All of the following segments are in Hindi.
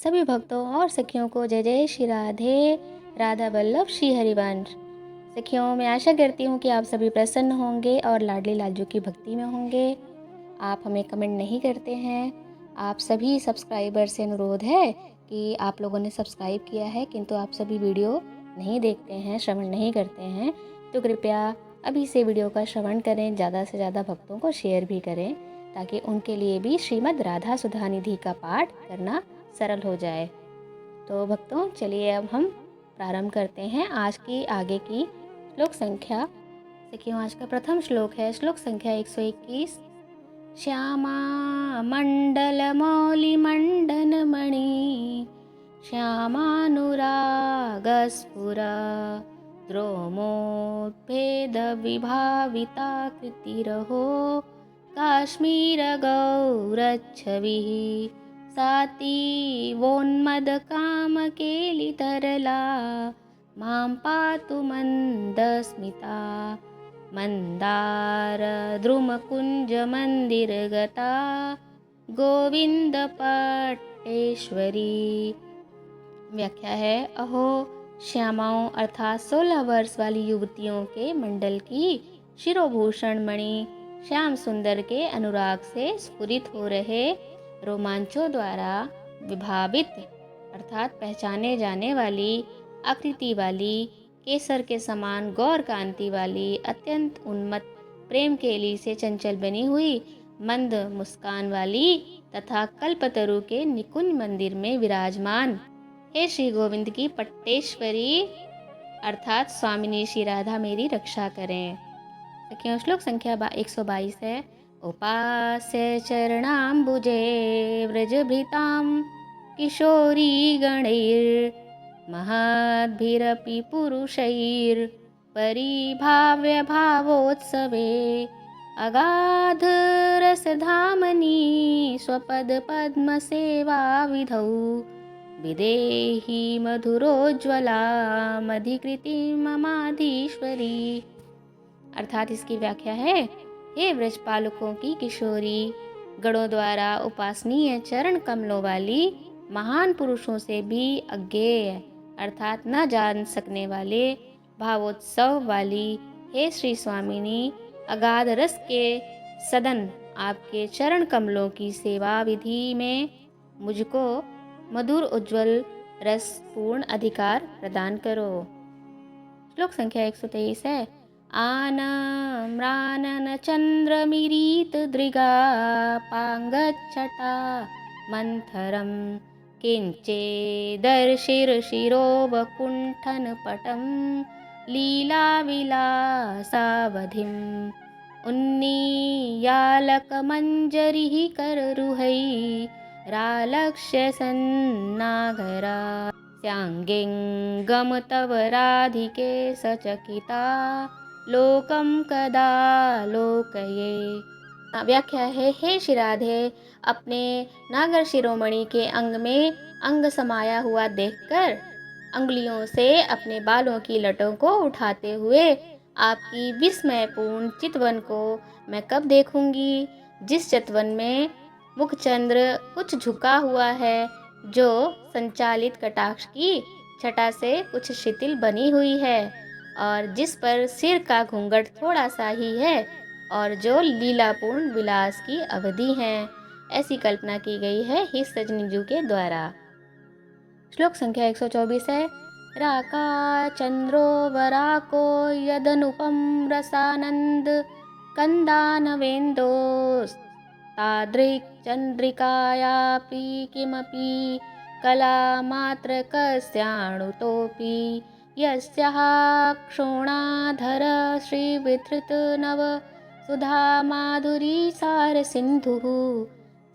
सभी भक्तों और सखियों को जय जय श्री राधे, राधा वल्लभ श्री हरिवंश। सखियों, मैं आशा करती हूँ कि आप सभी प्रसन्न होंगे और लाडली लाडू की भक्ति में होंगे। आप हमें कमेंट नहीं करते हैं। आप सभी सब्सक्राइबर से अनुरोध है कि आप लोगों ने सब्सक्राइब किया है किंतु आप सभी वीडियो नहीं देखते हैं, श्रवण नहीं करते हैं, तो कृपया अभी से वीडियो का श्रवण करें, ज़्यादा से ज़्यादा भक्तों को शेयर भी करें ताकि उनके लिए भी श्रीमद् राधा सुधा निधि का पाठ करना सरल हो जाए। तो भक्तों, चलिए अब हम प्रारंभ करते हैं आज की आगे की श्लोक संख्या। देखिए, आज का प्रथम श्लोक है श्लोक संख्या 121। श्यामा मंडल मौलि मंडन मणि श्यामानुराग स्फुरा द्रोमोत्भेद विभाविता कृतिरहो काश्मीर गौरच्छविः सातीवोन्मद काम केली तरला मां पातु मंदस्मिता मंदार द्रुमकुंज मंदिरगता गोविंद पट्टेश्वरी। व्याख्या है, अहो श्यामाओं अर्थात 16 वर्ष वाली युवतियों के मंडल की शिरोभूषण मणि श्याम सुंदर के अनुराग से स्फुरित हो रहे रोमांचों द्वारा विभावित अर्थात पहचाने जाने वाली आकृति वाली केसर के समान गौर कांति वाली अत्यंत उन्मत्त प्रेम केली से चंचल बनी हुई मंद मुस्कान वाली तथा कल्पतरु के निकुंज मंदिर में विराजमान हे श्री गोविंद की पट्टेश्वरी अर्थात स्वामिनी श्री राधा मेरी रक्षा करें। सखियों, श्लोक संख्या 122 है। उपास्य चरणाम्बुजे व्रजभृतां किशोरी गणैर् महद्भिरपि पुरुषैर् परिभाव्य भावोत्सवे अगाध रसधामनि स्वपद पद्म सेवा विधौ विदेहि मधुरोज्ज्वला मधिकृति ममाधीश्वरी। अर्थात इसकी व्याख्या है, हे व्रजपालकों की किशोरी, गणों द्वारा उपासनीय चरण कमलों वाली महान पुरुषों से भी अज्ञेय अर्थात न जान सकने वाले भावोत्सव वाली हे श्री स्वामिनी, अगाध रस के सदन आपके चरण कमलों की सेवा विधि में मुझको मधुर उज्ज्वल रस पूर्ण अधिकार प्रदान करो। श्लोक संख्या 123 है। आनम्रानन चंद्रमिरीत दृगा पांगच्छटा मंथरम किंचेदर्शिरशिरोवकुण्ठन पटं लीलाविलासावधिम् उन्नीयालकमञ्जरिः कररुहै रालक्ष्य सन्नागरा स्यांगिं गम तव राधिके सचकिता लोकम कदा लोकये। व्याख्या है, हे श्री राधे, अपने नागर शिरोमणि के अंग में अंग समाया हुआ देखकर अंगुलियों से अपने बालों की लटों को उठाते हुए आपकी विस्मयपूर्ण चितवन को मैं कब देखूंगी, जिस चितवन में मुखचंद्र कुछ झुका हुआ है, जो संचालित कटाक्ष की छटा से कुछ शिथिल बनी हुई है और जिस पर सिर का घूंघट थोड़ा सा ही है और जो लीलापूर्ण विलास की अवधि है, ऐसी कल्पना की गई है हिस सजनीजू के द्वारा। श्लोक संख्या 124 है। राका चंद्रो वराको यदनुपम रसानंद कंदानवेन्दोस् तादृक् चंद्रिकायापि किमपि कलामात्रकस्याणुतोऽपि यस्याः क्षोणाधर श्रीविधृत नव सुधा माधुरी सार सिंधुः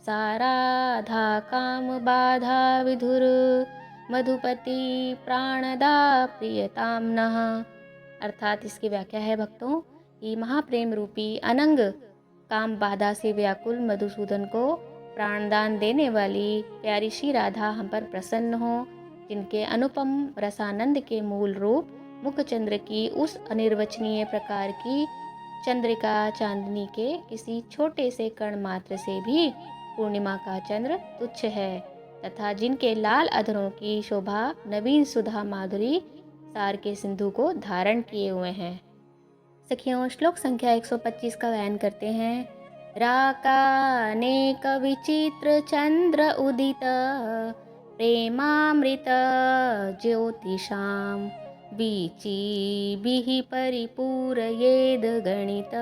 साराधा काम बाधा विधुर मधुपति प्राणदा प्रियताम्नः। अर्थात इसकी व्याख्या है, भक्तों, कि महाप्रेम रूपी अनंग काम बाधा से व्याकुल मधुसूदन को प्राणदान देने वाली प्यारी श्री राधा हम पर प्रसन्न हो, जिनके अनुपम रसानंद के मूल रूप मुखचंद्र की उस अनिर्वचनीय प्रकार की चंद्रिका चांदनी के किसी छोटे से कण मात्र से भी पूर्णिमा का चंद्र तुच्छ है। तथा जिनके लाल अधरों की शोभा नवीन सुधा माधुरी सार के सिंधु को धारण किए हुए हैं। सखियों, श्लोक संख्या 125 का गायन करते हैं। राकानेक विचित्र चंद्र उदित प्रेमामृत ज्योतिषां वीचिभिः परिपूरयेद् गणित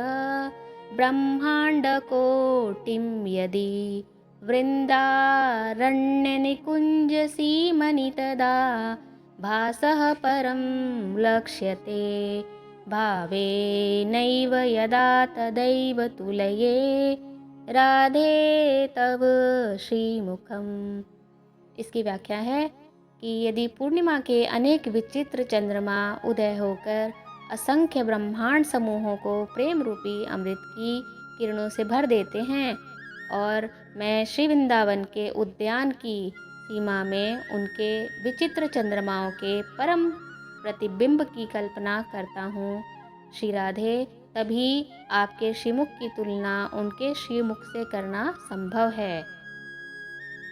ब्रह्माण्डकोटिं यदि वृन्दारण्यनिकुञ्जसीमनि तदा भासः परं लक्ष्यते भावेनैव यदा तदैव तुलये राधे तव श्रीमुखम्। इसकी व्याख्या है कि यदि पूर्णिमा के अनेक विचित्र चंद्रमा उदय होकर असंख्य ब्रह्मांड समूहों को प्रेम रूपी अमृत की किरणों से भर देते हैं और मैं श्री वृंदावन के उद्यान की सीमा में उनके विचित्र चंद्रमाओं के परम प्रतिबिंब की कल्पना करता हूँ श्री राधे, तभी आपके श्रीमुख की तुलना उनके श्रीमुख से करना संभव है।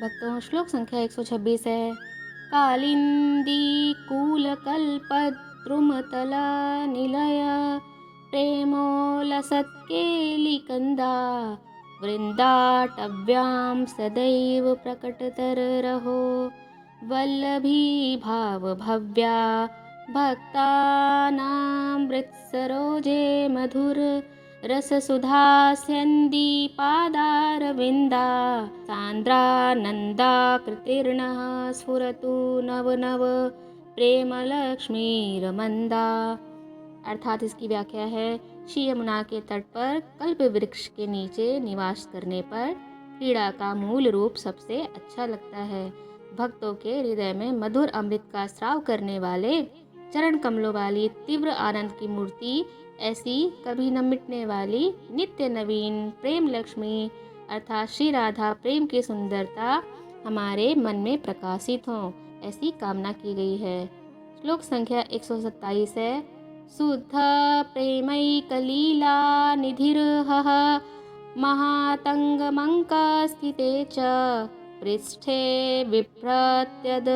भक्तों, श्लोक संख्या 126 है। कालिंदी कूलकल्पद्रुमतल निलय प्रेमोलसत्केलिकंदा वृंदाटव्यां सदैव प्रकटतररहो वल्लभी भावभव्या भक्तानामृतसरोजे मधुर रससुधास्यन्दीपादारविन्दा सान्द्रानन्दाकृतिर्नः स्फुरतु नव नव प्रेमलक्ष्मीरमन्दा। अर्थात इसकी व्याख्या है, श्री यमुना के तट पर कल्प वृक्ष के नीचे निवास करने पर क्रीड़ा का मूल रूप सबसे अच्छा लगता है। भक्तों के हृदय में मधुर अमृत का स्राव करने वाले चरण कमलों वाली तीव्र आनंद की मूर्ति, ऐसी कभी न मिटने वाली नित्य नवीन प्रेम लक्ष्मी अर्थात श्री राधा प्रेम की सुंदरता हमारे मन में प्रकाशित हो, ऐसी कामना की गई है। श्लोक संख्या 127 है। शुद्ध प्रेमैकलीला निधिर्हः महातंगमंक स्थिते च पृष्ठे बिभ्रत्यद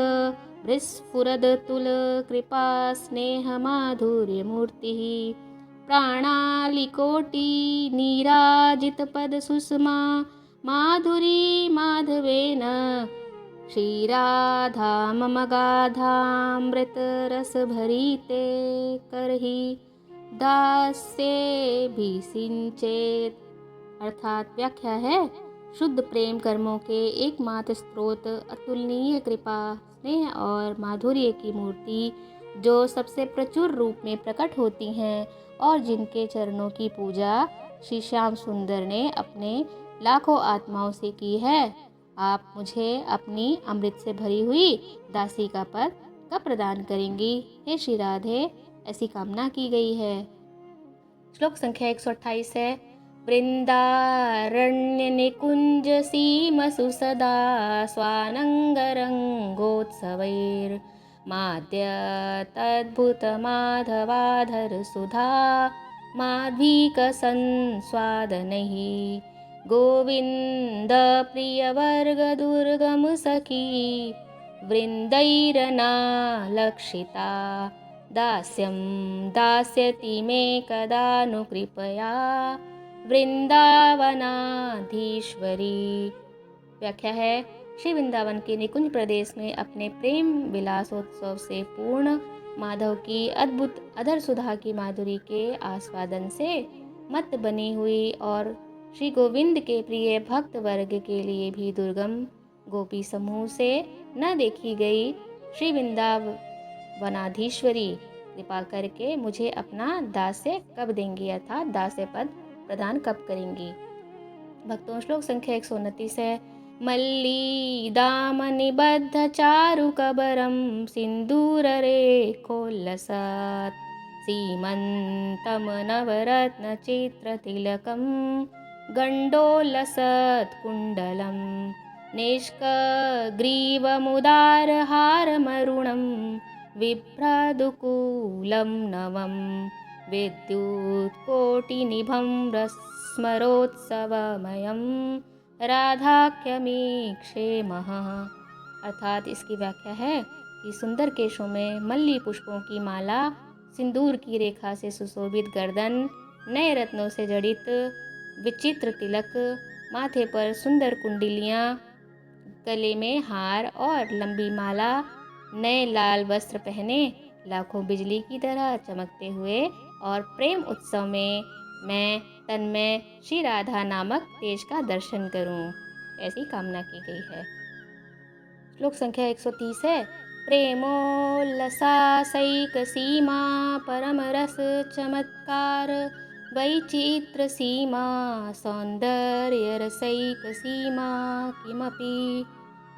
विस्फुरद तुल कृपा स्नेह माधुर्य मूर्ति प्राणालिकोटि नीराजित पद सुषमा माधुरी माधवेन श्रीराधा मम गाधामृत रस भरीते करहि दास्ये भी सिंचेत। अर्थात व्याख्या है, शुद्ध प्रेम कर्मों के एकमात्र स्रोत अतुलनीय कृपा स्नेह और माधुर्य की मूर्ति जो सबसे प्रचुर रूप में प्रकट होती हैं और जिनके चरणों की पूजा श्री श्याम सुंदर ने अपने लाखों आत्माओं से की है, आप मुझे अपनी अमृत से भरी हुई दासी का पद कब प्रदान करेंगी हे श्री राधे, ऐसी कामना की गई है। श्लोक संख्या 128 है। वृन्दारण्यनिकुञ्जसीमसु सदा स्वानङ्गरङ्गोत्सवैर्माद्य तद्भुतमाधवाधरसुधा माध्वीकसंस्वादनैः गोविन्दप्रियवर्गदुर्गमसखी वृन्दैरनालक्षिता दास्यं दास्यति मे कदा नु कृपया वृंदावनाधीश्वरी। व्याख्या है, श्री वृंदावन के निकुंज प्रदेश में अपने प्रेम विलासोत्सव से पूर्ण माधव की अद्भुत अधर सुधा की माधुरी के आस्वादन से मत बनी हुई और श्री गोविंद के प्रिय भक्त वर्ग के लिए भी दुर्गम गोपी समूह से न देखी गई श्री वृंदावनाधीश्वरी कृपा करके मुझे अपना दास्य कब देंगी अर्थात दास्य पद प्रदान कब करेंगी। भक्तों, श्लोक संख्या 129 है। मल्लीदामनिबद्ध चारुकबरं सिन्दूररेखोल्लसत् सीमन्तं नवरत्नचित्रतिलकं गण्डोल्लसत्कुण्डलं निष्कग्रीवमुदारहारमरुणं बिभ्रदुकूलं नवं विद्युत्कोटिनिभं स्मरोत्सवमयं राधाख्यमीक्षेमः। अर्थात इसकी व्याख्या है कि सुंदर केशों में मल्ली पुष्पों की माला, सिंदूर की रेखा से सुशोभित गर्दन, नए रत्नों से जड़ित विचित्र तिलक, माथे पर सुंदर कुंडलियाँ, गले में हार और लंबी माला, नए लाल वस्त्र पहने, लाखों बिजली की तरह चमकते हुए और प्रेम उत्सव में मैं तन्मय श्री राधा नामक तेज का दर्शन करूं, ऐसी कामना की गई है। श्लोक संख्या 130 है। प्रेमोल्लसासैक सीमा परम रस चमत्कार वैचित्र सीमा सौंदर्य रसैक सीमा किमपि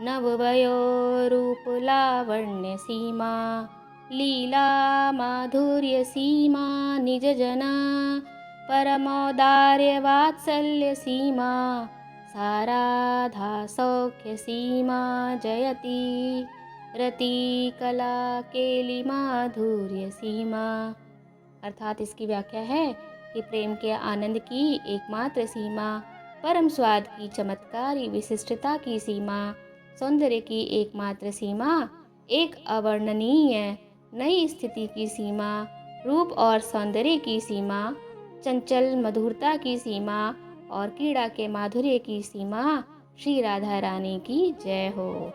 नववयोरूप लावण्य सीमा लीला माधुर्य सीमा निज जना परमौदार्य वात्सल्य सीमा साराधा सौख्य सीमा जयति रति कला केली माधुर्य सीमा। अर्थात इसकी व्याख्या है कि प्रेम के आनंद की एकमात्र सीमा, परम स्वाद की चमत्कारी विशिष्टता की सीमा, सौंदर्य की एकमात्र सीमा, एक अवर्णनीय नई स्थिति की सीमा, रूप और सौंदर्य की सीमा, चंचल मधुरता की सीमा और क्रीड़ा के माधुर्य की सीमा, श्री राधा रानी की जय हो।